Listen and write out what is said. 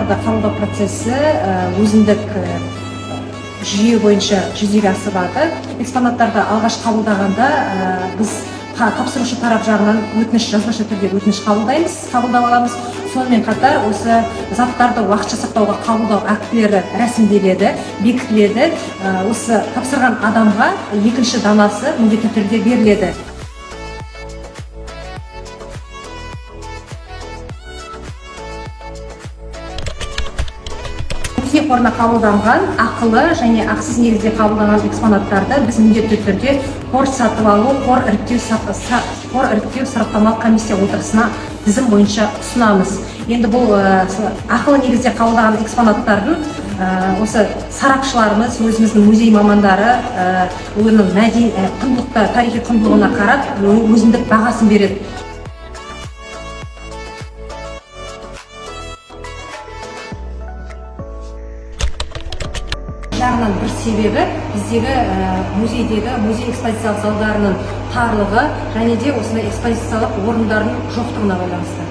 экспонаттарды қабылдау процесі өзіндік жүйе бойынша жүзеге асырылады. Экспонаттарды алғаш қабылдағанда біз тапсырушы тарап жағынан өтініш, жазбаша түрде өтініш қабылдап аламыз. Сонымен қатар осы заттарды уақытша сақтауға қабылдау актілері рәсімделеді, бекітіледі. Осы тапсырған адамға екінші данасы міндетті түрде беріледі. Музей қорына қабылданған ақылы және ақысыз негізде қабылданған экспонаттарды біз міндетті түрде қор сатып алу, қор іріктеу сараптамалық комиссия отырысына тізім бойынша ұсынамыз. Енді бұл ақылы негізде қабылданған экспонаттардың осы сарапшыларымыз, өзіміздің музей мамандары оның тарихи құндылығына қарап өзіндік бағасын береді. Жағынан бір себебі біздегі музей экспозициялық залдарының тарлығы және де осындай экспозициялық орындардың жоқтығына байланысты.